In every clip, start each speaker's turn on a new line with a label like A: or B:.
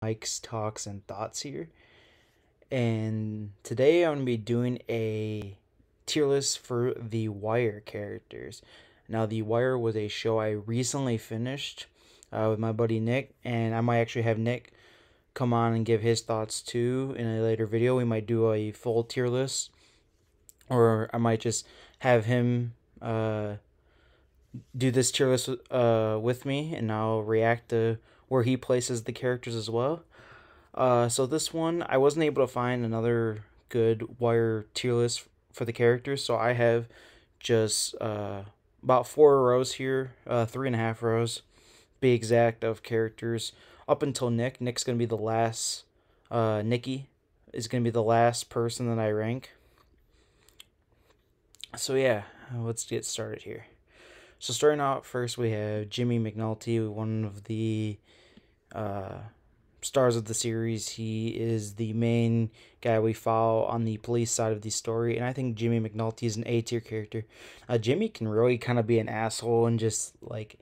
A: Mike's talks and thoughts here. And today I'm going to be doing a tier list for the Wire characters. Now, The Wire was a show I recently finished with my buddy Nick, and I might actually have Nick come on and give his thoughts too in a later video. We might do a full tier list, or I might just have him do this tier list with me, and I'll react to where he places the characters as well. So this one, I wasn't able to find another good Wire tier list for the characters, so I have just about 4 rows here, 3.5 rows, be exact, of characters up until Nick. Nick's gonna be the last. Nikki is gonna be the last person that I rank. So yeah, let's get started here. So starting out first, we have Jimmy Mcnulty, one of the stars of the series. He is the main guy we follow on the police side of the story, and I think Jimmy Mcnulty is an A tier character. Jimmy can really kind of be an asshole and just like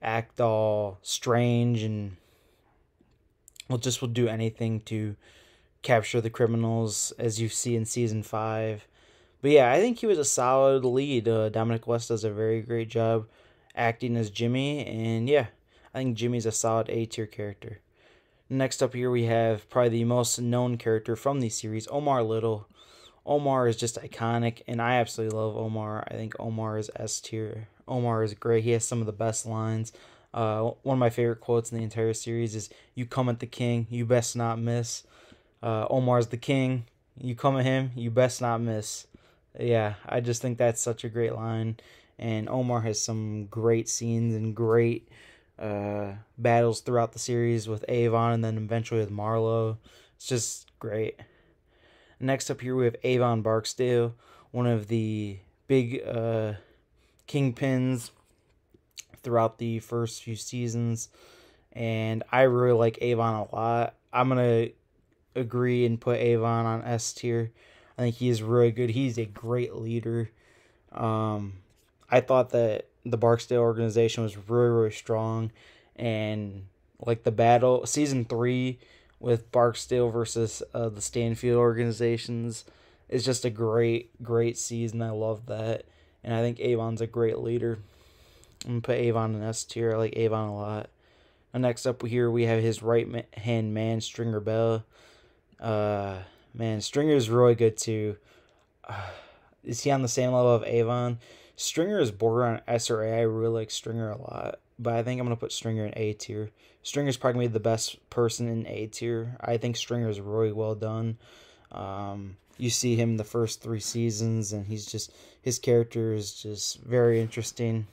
A: act all strange, and will do anything to capture the criminals, as you see in season 5. But yeah, I think he was a solid lead. Dominic West does a very great job acting as Jimmy, and yeah, I think Jimmy's a solid A tier character. Next up here we have probably the most known character from the series, Omar Little. Omar is just iconic, and I absolutely love Omar. I think Omar is S tier. Omar is great. He has some of the best lines. One of my favorite quotes in the entire series is, "You come at the king, you best not miss." Omar's the king. You come at him, you best not miss. Yeah, I just think that's such a great line. And Omar has some great scenes and great battles throughout the series with Avon and then eventually with Marlo. It's just great. Next up here we have Avon Barksdale, one of the big kingpins throughout the first few seasons. And I really like Avon a lot. I'm going to agree and put Avon on S tier. I think he is really good. He's a great leader. I thought that the Barksdale organization was really, really strong, and like the battle season 3 with Barksdale versus the Stanfield organizations is just a great season. I love that, and I think Avon's a great leader. I'm gonna put Avon in S tier. I like Avon a lot. And next up here we have his right hand man, Stringer Bell. Man, Stringer is really good too. Is he on the same level of Avon? Stringer is borderline S or A. I really like Stringer a lot, but I think I'm gonna put Stringer in A tier. Stringer's probably gonna be the best person in A tier. I think Stringer is really well done. You see him the first 3 seasons, and his character is just very interesting.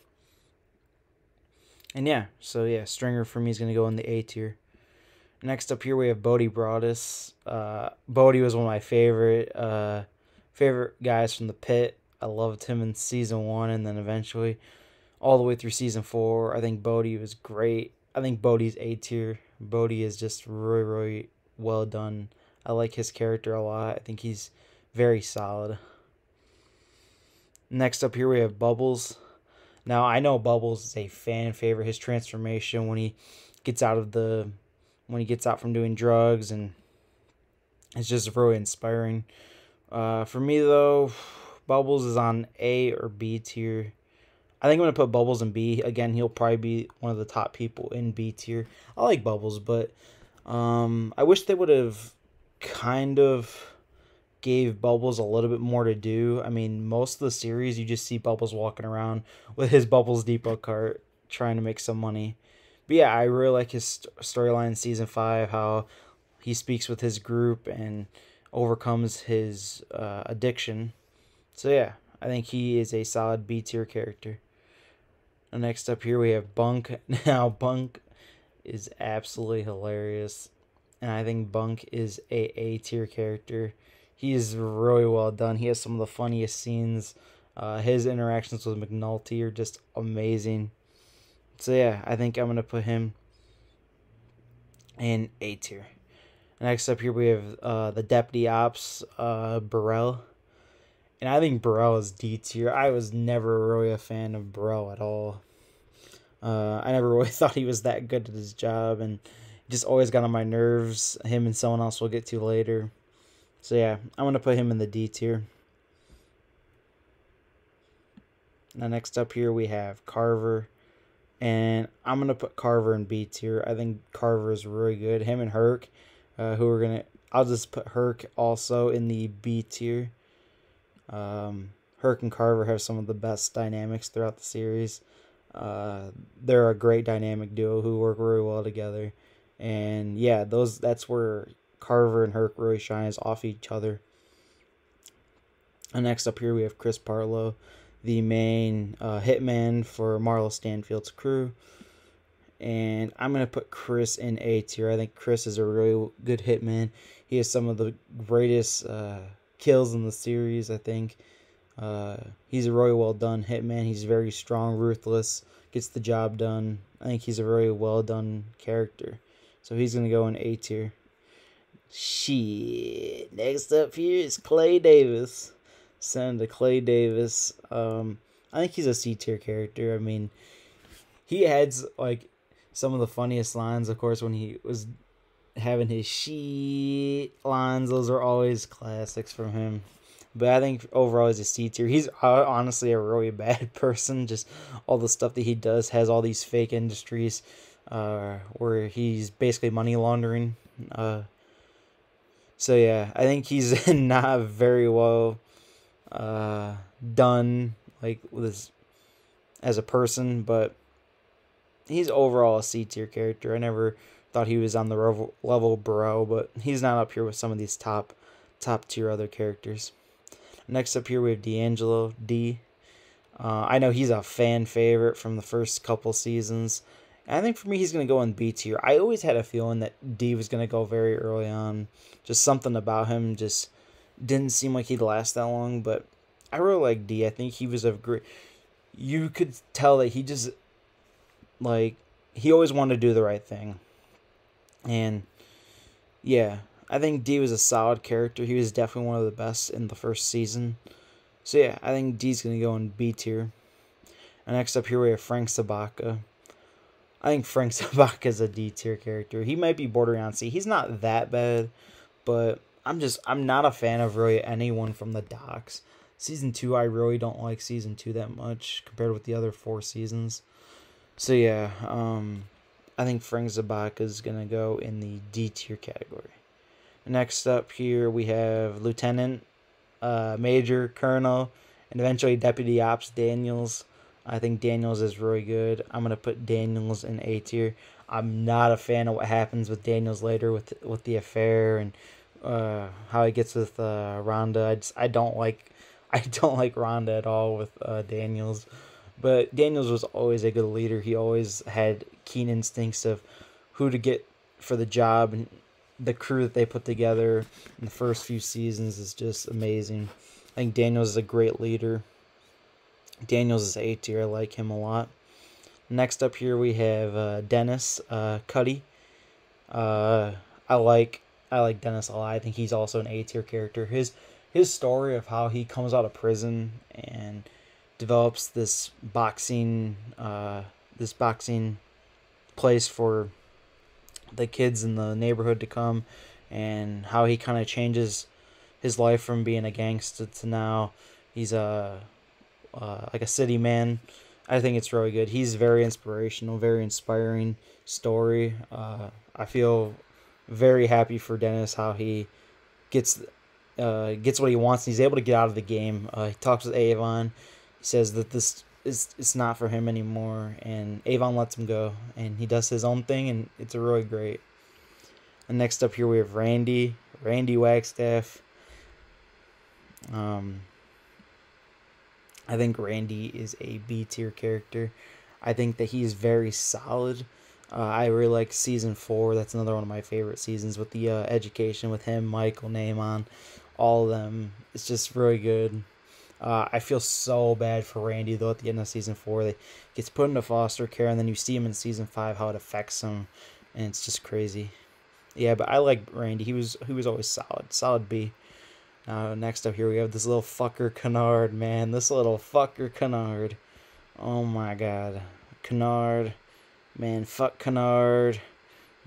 A: And yeah, so yeah, Stringer for me is gonna go in the A tier. Next up here we have Bodhi Broadus. Bodhi was one of my favorite guys from the pit. I loved him in season 1, and then eventually all the way through season 4. I think Bodhi was great. I think Bodhi's A tier. Bodhi is just really well done. I like his character a lot. I think he's very solid. Next up here we have Bubbles. Now I know Bubbles is a fan favorite. His transformation when he gets out from doing drugs, and it's just really inspiring. For me though, Bubbles is on A or B tier. I think I'm going to put Bubbles in B. Again, he'll probably be one of the top people in B tier. I like Bubbles, but I wish they would have kind of gave Bubbles a little bit more to do. I mean, most of the series, you just see Bubbles walking around with his Bubbles Depot cart trying to make some money. But yeah, I really like his storyline in season 5, how he speaks with his group and overcomes his addiction. So yeah, I think he is a solid B tier character. And next up here we have Bunk. Now Bunk is absolutely hilarious, and I think Bunk is a tier character. He is really well done. He has some of the funniest scenes. His interactions with Mcnulty are just amazing. So yeah, I think I'm gonna put him in A tier. Next up here we have the Deputy Ops, Burrell. And I think Burrell is D tier. I was never really a fan of Burrell at all. I never really thought he was that good at his job, and just always got on my nerves. Him and someone else we'll get to later. So yeah, I'm gonna put him in the D tier. Now next up here we have Carver, and I'm gonna put Carver in B tier. I think Carver is really good. Him and Herc, I'll just put Herc also in the B tier. Herc and Carver have some of the best dynamics throughout the series. They're a great dynamic duo who work really well together, and yeah, that's where Carver and Herc really shines off each other. And next up here we have Chris Partlow, the main hitman for Marlo Stanfield's crew. And I'm going to put Chris in A tier. I think Chris is a really good hitman. He has some of the greatest kills in the series, I think. He's a really well done hitman. He's very strong, ruthless, gets the job done. I think he's a very well done character. So he's going to go in A tier. Shit. Next up here is Clay Davis. Send to Clay Davis. I think he's a C tier character. I mean, he has like some of the funniest lines, of course, when he was having his shit lines. Those are always classics from him. But I think overall he's a C tier. He's honestly a really bad person. Just all the stuff that he does has all these fake industries where he's basically money laundering. So yeah, I think he's not very well done like with his, as a person, but he's overall a C tier character. I never thought he was on the level of Burrell, but he's not up here with some of these top tier other characters. Next up here we have D'Angelo D. I know he's a fan favorite from the first couple seasons. And I think for me he's going to go in B tier. I always had a feeling that D was going to go very early on. Just something about him just didn't seem like he'd last that long, but I really like D. I think he was a great... You could tell that he just... like, he always wanted to do the right thing. And, yeah, I think D was a solid character. He was definitely one of the best in the first season. So, yeah, I think D's going to go in B tier. And next up here we have Frank Sabacca. I think Frank Sabacca is a D tier character. He might be bordering on C. He's not that bad, but I'm not a fan of really anyone from the docks. Season 2, I really don't like Season 2 that much compared with the other 4 seasons. So yeah, I think Frank Sabacca is going to go in the D tier category. Next up here we have Lieutenant, Major, Colonel, and eventually Deputy Ops Daniels. I think Daniels is really good. I'm going to put Daniels in A tier. I'm not a fan of what happens with Daniels later with the affair and how he gets with Rhonda. I don't like Rhonda at all with Daniels. But Daniels was always a good leader. He always had keen instincts of who to get for the job, and the crew that they put together in the first few seasons is just amazing. I think Daniels is a great leader. Daniels is A tier. I like him a lot. Next up here we have Dennis Cuddy. I like Dennis a lot. I think he's also an A tier character. His story of how he comes out of prison and develops this boxing place for the kids in the neighborhood to come, and how he kind of changes his life from being a gangster to now he's like a city man. I think it's really good. He's very inspirational, very inspiring story. I feel very happy for Dennis, how he gets what he wants, and he's able to get out of the game. He talks with Avon. He says that it's not for him anymore, and Avon lets him go, and he does his own thing, and it's really great. And next up here we have Randy Wagstaff. I think Randy is a B tier character. I think that he is very solid. I really like season 4. That's another one of my favorite seasons with the education with him, Michael, Neyman, all of them. It's just really good. I feel so bad for Randy though at the end of season 4. He gets put into foster care, and then you see him in season 5 how it affects him, and it's just crazy. Yeah, but I like Randy. He was always solid B. Next up here we have this little fucker Kennard, man. This little fucker Kennard. Oh my god. Kennard. Man, fuck Kennard.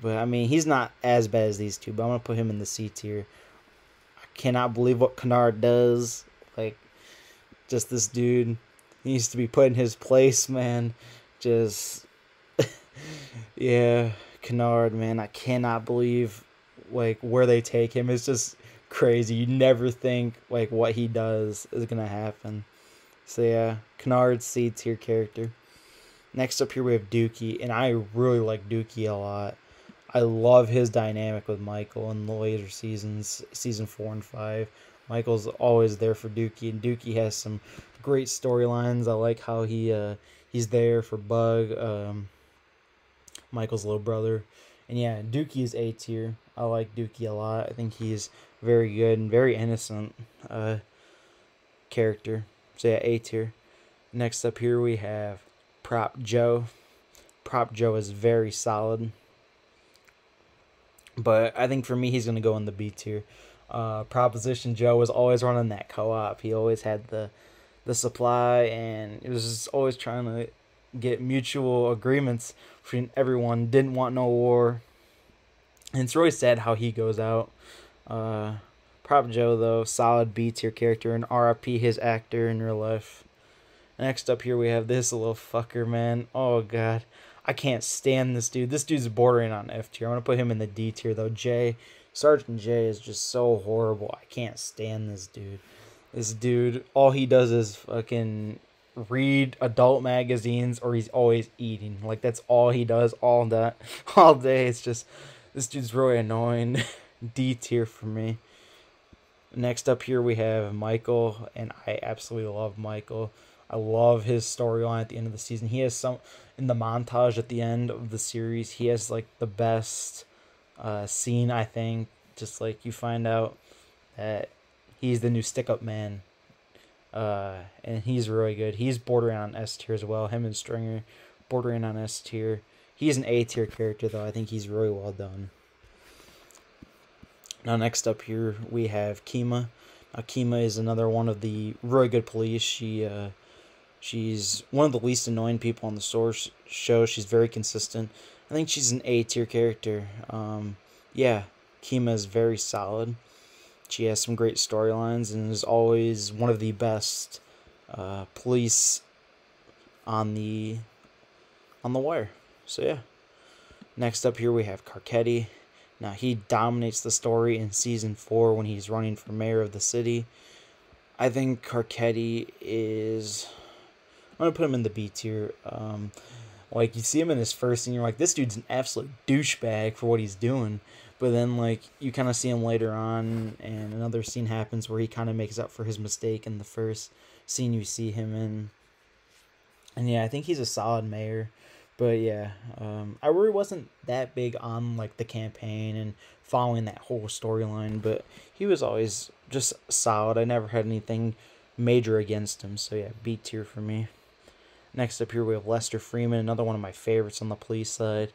A: But I mean, he's not as bad as these two. But I'm gonna put him in the C tier. I cannot believe what Kennard does. Like, just this dude needs to be put in his place, man. Just yeah, Kennard, man. I cannot believe like where they take him. It's just crazy. You never think like what he does is gonna happen. So yeah, Kennard's C tier character. Next up here we have Dookie, and I really like Dookie a lot. I love his dynamic with Michael in the later seasons, season 4 and 5. Michael's always there for Dookie, and Dookie has some great storylines. I like how he's there for Bug, Michael's little brother. And yeah, Dookie is A tier. I like Dookie a lot. I think he's very good and very innocent character. So yeah, A tier. Next up here we have Prop Joe. Prop Joe is very solid. But I think for me, he's going to go in the B tier. Proposition Joe was always running that co-op. He always had the supply, and it was just always trying to get mutual agreements between everyone. Didn't want no war. And it's really sad how he goes out. Prop Joe, though, solid B tier character, and RIP his actor in real life. Next up here, we have this little fucker, man. Oh, God. I can't stand this dude. This dude's bordering on F tier. I'm going to put him in the D tier, though. Sergeant J is just so horrible. I can't stand this dude. This dude, all he does is fucking read adult magazines, or he's always eating. Like, that's all he does all day. It's just, this dude's really annoying. D tier for me. Next up here, we have Michael, and I absolutely love Michael. I love his storyline at the end of the season. He has some in the montage at the end of the series. He has like the best scene, I think. Just like you find out that he's the new stick-up man, and he's really good. He's bordering on S tier as well. Him and Stringer bordering on S tier. He's an A tier character though. I think he's really well done. Now next up here we have Kima. Now Kima is another one of the really good police. She's one of the least annoying people on the source show. She's very consistent. I think she's an A tier character. Yeah, Kima is very solid. She has some great storylines and is always one of the best police on the wire. So yeah. Next up here we have Carcadi. Now he dominates the story in season 4 when he's running for mayor of the city. I think Carcadi is, I'm going to put him in the B tier. Like, you see him in his first scene, you're like, this dude's an absolute douchebag for what he's doing. But then, like, you kind of see him later on, and another scene happens where he kind of makes up for his mistake in the first scene you see him in. And yeah, I think he's a solid mayor. But yeah, I really wasn't that big on, like, the campaign and following that whole storyline. But he was always just solid. I never had anything major against him. So yeah, B tier for me. Next up here we have Lester Freeman, another one of my favorites on the police side.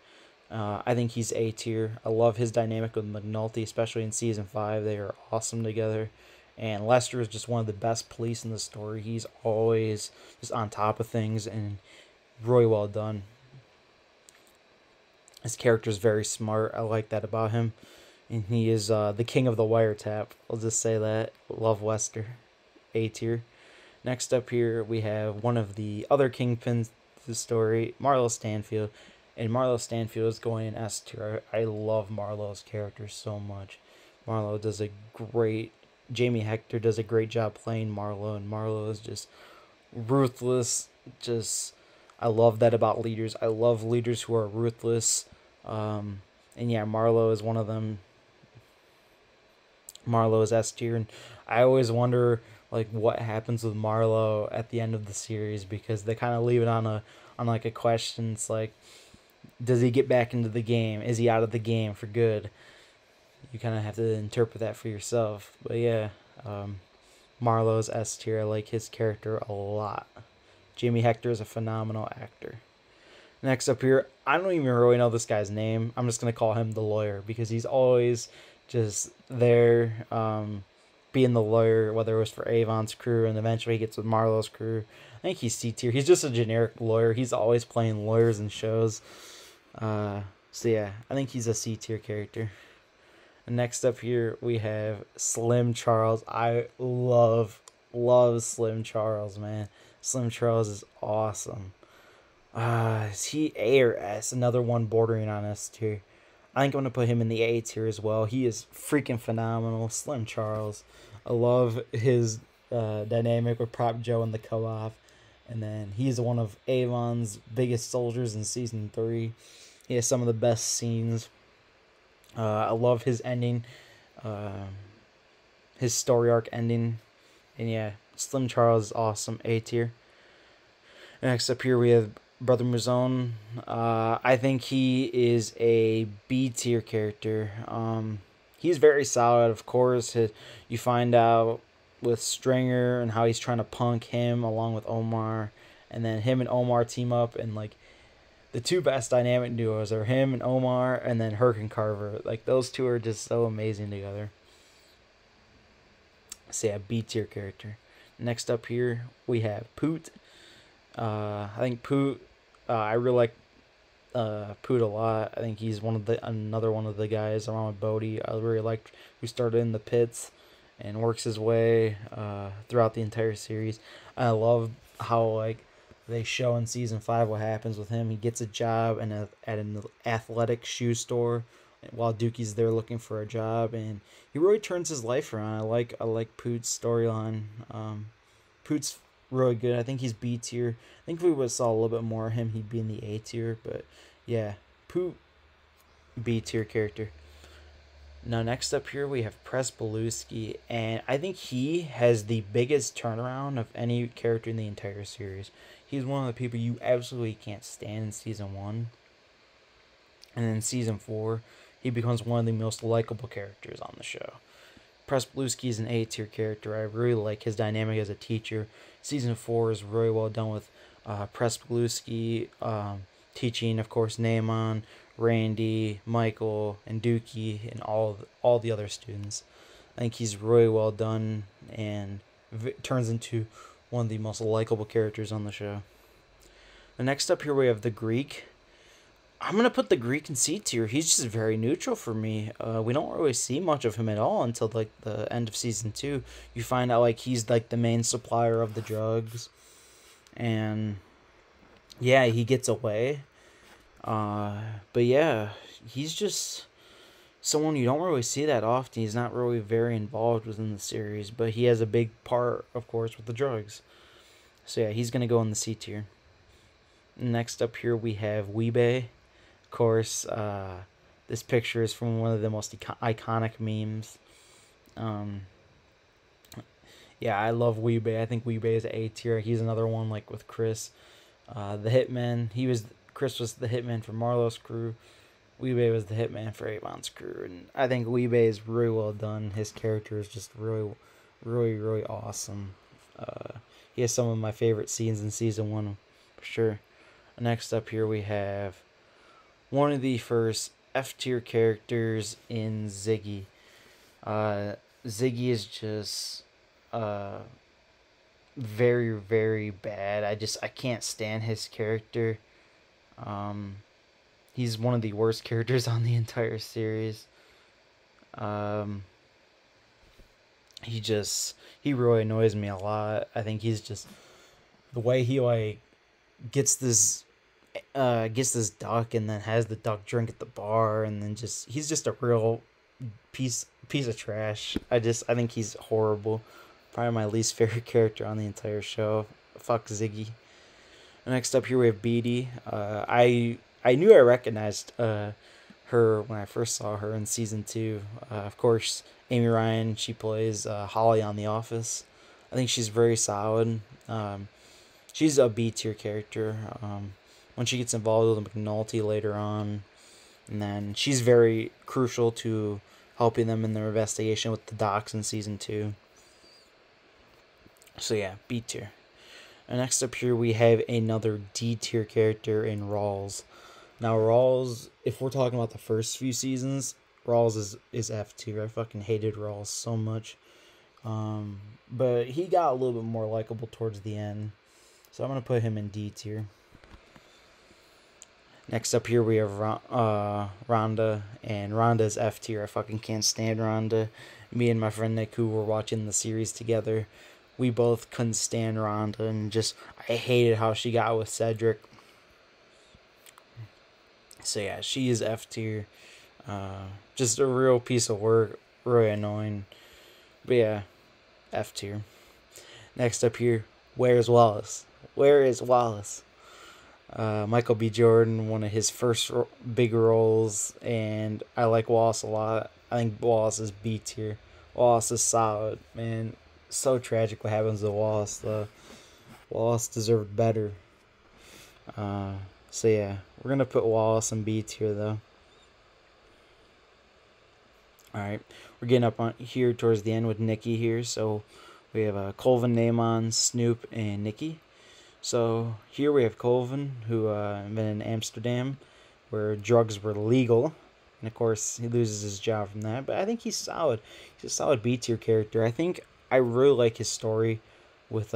A: I think he's A tier. I love his dynamic with Mcnulty, especially in season 5. They are awesome together. And Lester is just one of the best police in the story. He's always just on top of things and really well done. His character is very smart. I like that about him. And he is the king of the wiretap. I'll just say that. Love Lester. A tier. Next up here, we have one of the other kingpins of the story, Marlo Stanfield. And Marlo Stanfield is going in S tier. I love Marlo's character so much. Marlo does a great, Jamie Hector does a great job playing Marlo, and Marlo is just ruthless. Just, I love that about leaders. I love leaders who are ruthless. And yeah, Marlo is one of them. Marlo is S tier, and I always wonder like what happens with Marlo at the end of the series, because they kind of leave it on like a question. It's like, does he get back into the game? Is he out of the game for good? You kind of have to interpret that for yourself. But yeah, Marlo's S tier. I like his character a lot. Jamie Hector is a phenomenal actor. Next up here, I don't even really know this guy's name. I'm just going to call him the lawyer, because he's always just there being the lawyer, whether it was for Avon's crew and eventually he gets with Marlo's crew. I think he's C tier. He's just a generic lawyer. He's always playing lawyers in shows. So yeah, I think he's a C tier character. And next up here we have Slim Charles. I love Slim Charles, man. Slim Charles is awesome. Is he A or S? Another one bordering on S tier. I think I'm gonna put him in the A tier as well. He is freaking phenomenal. Slim Charles. I love his dynamic with Prop Joe in the co-op. And then he's one of Avon's biggest soldiers in season 3. He has some of the best scenes. I love his ending, his story arc ending, and yeah, Slim Charles is awesome, A tier. Next up here we have Brother Mazzone. I think he is a B tier character. He's very solid, of course. You find out with Stringer and how he's trying to punk him along with Omar, and then him and Omar team up, and like the two best dynamic duos are him and Omar, and then Herc and Carver. Like those two are just so amazing together. So yeah, B tier character. Next up here we have Poot. I think Poot. I really like Poot a lot. I think he's another one of the guys along with Bodhi. I really liked who started in the pits and works his way throughout the entire series. I love how like they show in season 5 what happens with him. He gets a job at an athletic shoe store while Dookie's there looking for a job, and he really turns his life around. I like Poot's storyline. Poot's really good. I think he's B tier. I think if we would saw a little bit more of him, he'd be in the A tier. But yeah, Poot, B tier character. Now next up here we have Bellewski, and I think he has the biggest turnaround of any character in the entire series. He's one of the people you absolutely can't stand in season 1, and in season 4 he becomes one of the most likable characters on the show. Bellewski is an A tier character. I really like his dynamic as a teacher. Season 4 is really well done with Bellewski teaching, of course, Neyman, Randy, Michael, and Dookie, and all the other students. I think he's really well done and turns into one of the most likable characters on the show. The next up here we have the Greek. I'm going to put the Greek in C tier. He's just very neutral for me. We don't really see much of him at all until like the end of season 2. You find out like he's like the main supplier of the drugs. And yeah, he gets away. But yeah, he's just someone you don't really see that often. He's not really very involved within the series, but he has a big part, of course, with the drugs. So yeah, he's going to go in the C tier. Next up here we have Weebay. Of course, this picture is from one of the most iconic memes. Yeah, I love Weebay. I think Weebay is A tier. He's another one like with Chris, the hitman. Chris was the hitman for Marlo's crew. Weebay was the hitman for Avon's crew, and I think Weebay is really well done. His character is just really, really, really awesome. He has some of my favorite scenes in season 1 for sure. Next up here we have one of the first F tier characters in Ziggy. Ziggy is just very, very bad. I can't stand his character. He's one of the worst characters on the entire series. He really annoys me a lot. I think he's just the way he like gets this duck and then has the duck drink at the bar, and then he's just a real piece of trash. I think he's horrible. Probably my least favorite character on the entire show. Fuck Ziggy. Next up here we have Bodhi. I knew I recognized her when I first saw her in season 2. Of course, Amy Ryan, she plays Holly on The Office. I think she's very solid. She's a B tier character. When she gets involved with Mcnulty later on, and then she's very crucial to helping them in their investigation with the docs in season 2. So yeah, B tier. And next up here we have another D tier character in Rawls. Now Rawls, if we're talking about the first few seasons, Rawls is F tier. I fucking hated Rawls so much. But he got a little bit more likable towards the end. So I'm going to put him in D tier. Next up here we have Rhonda, and Rhonda's F tier. I fucking can't stand Rhonda. Me and my friend Nick, who were watching the series together, we both couldn't stand Rhonda, and just I hated how she got with Cedric. So yeah, she is F tier. Just a real piece of work, really annoying. But yeah, F tier. Next up here, where's Wallace? Where is Wallace? Michael B. Jordan, one of his first big roles, and I like Wallace a lot. I think Wallace is B tier. Wallace is solid, man. So tragic what happens to Wallace, though. Wallace deserved better. So yeah, we're gonna put Wallace in B tier, though. Alright, we're getting up on here towards the end with Nikki here. So we have Colvin, Neyman, Snoop, and Nikki. So here we have Colvin, who been in Amsterdam, where drugs were legal, and of course he loses his job from that. But I think he's solid. He's a solid B tier character. I think I really like his story with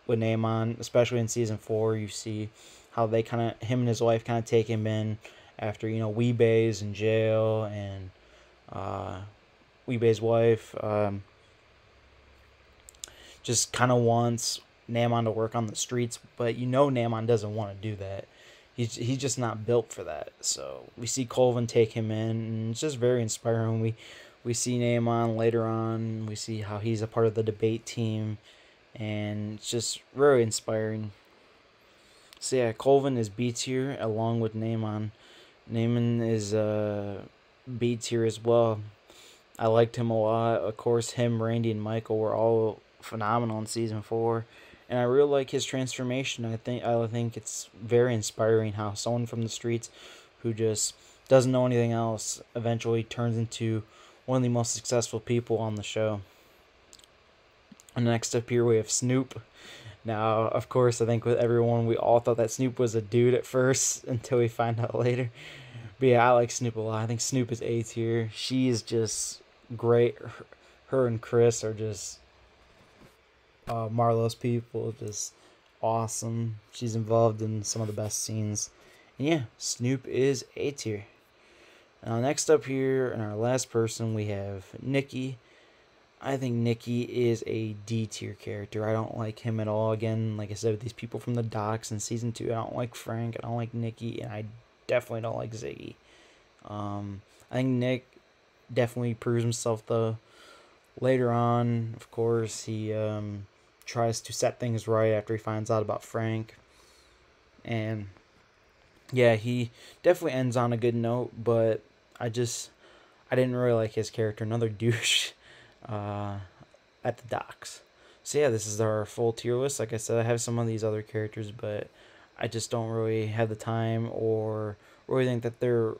A: Neyman, especially in season 4. You see how they him and his wife kind of take him in after Weebay's in jail, and Weebay's wife just kind of wants Neyman to work on the streets, but Neyman doesn't want to do that. He's just not built for that. So we see Colvin take him in, and it's just very inspiring. We see Neyman later on. We see how he's a part of the debate team, and it's just very inspiring. So yeah, Colvin is B tier along with Neyman. Neyman is B tier as well. I liked him a lot. Of course, him, Randy, and Michael were all phenomenal in season 4. And I really like his transformation. I think it's very inspiring how someone from the streets who just doesn't know anything else eventually turns into one of the most successful people on the show. And next up here we have Snoop. Now, of course, I think with everyone, we all thought that Snoop was a dude at first until we find out later. But yeah, I like Snoop a lot. I think Snoop is A tier. She is just great. Her and Chris are just Marlo's people, just awesome. She's involved in some of the best scenes. And yeah, Snoop is A tier. Now next up here, and our last person, we have Nikki. I think Nikki is a D tier character. I don't like him at all. Again, like I said, with these people from the docks in season 2, I don't like Frank, I don't like Nikki, and I definitely don't like Ziggy. I think Nick definitely proves himself, though. Later on, of course, he tries to set things right after he finds out about Frank. And yeah, he definitely ends on a good note, but I didn't really like his character. Another douche at the docks. So yeah, this is our full tier list. Like I said, I have some of these other characters, but I just don't really have the time or really think that they're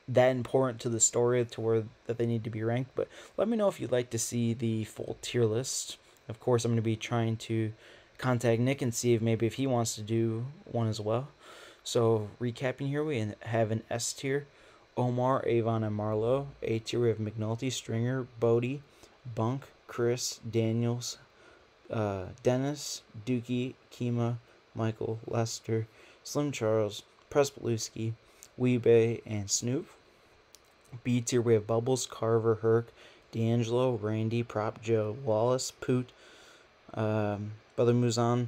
A: that important to the story to where that they need to be ranked. But let me know if you'd like to see the full tier list. Of course, I'm going to be trying to contact Nick and see if he wants to do one as well. So recapping here, we have an S tier: Omar, Avon, and Marlo. A tier, we have Mcnulty, Stringer, Bodhi, Bunk, Chris, Daniels, Dennis, Dookie, Kima, Michael, Lester, Slim Charles, Bellewski, Weebay, and Snoop. B tier, we have Bubbles, Carver, Herc, D'Angelo, Randy, Prop Joe, Wallace, Poot, Brother Mazzone,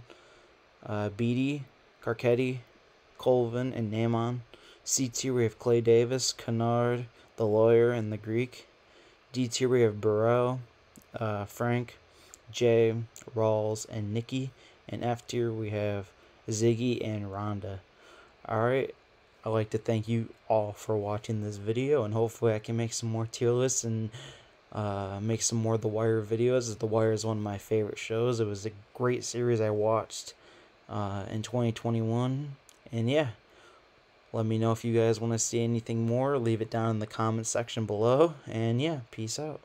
A: Beatty, Carcadi, Colvin, and Neyman. C tier, we have Clay Davis, Kennard, the Lawyer, and the Greek. D tier, we have Burrell, Frank, Jay, Rawls, and Nikki. And F tier, we have Ziggy and Rhonda. Alright, I'd like to thank you all for watching this video, and hopefully I can make some more tier lists and make some more The Wire videos. The Wire is one of my favorite shows. It was a great series I watched in 2021. And yeah, let me know if you guys want to see anything more. Leave it down in the comment section below. And yeah, peace out.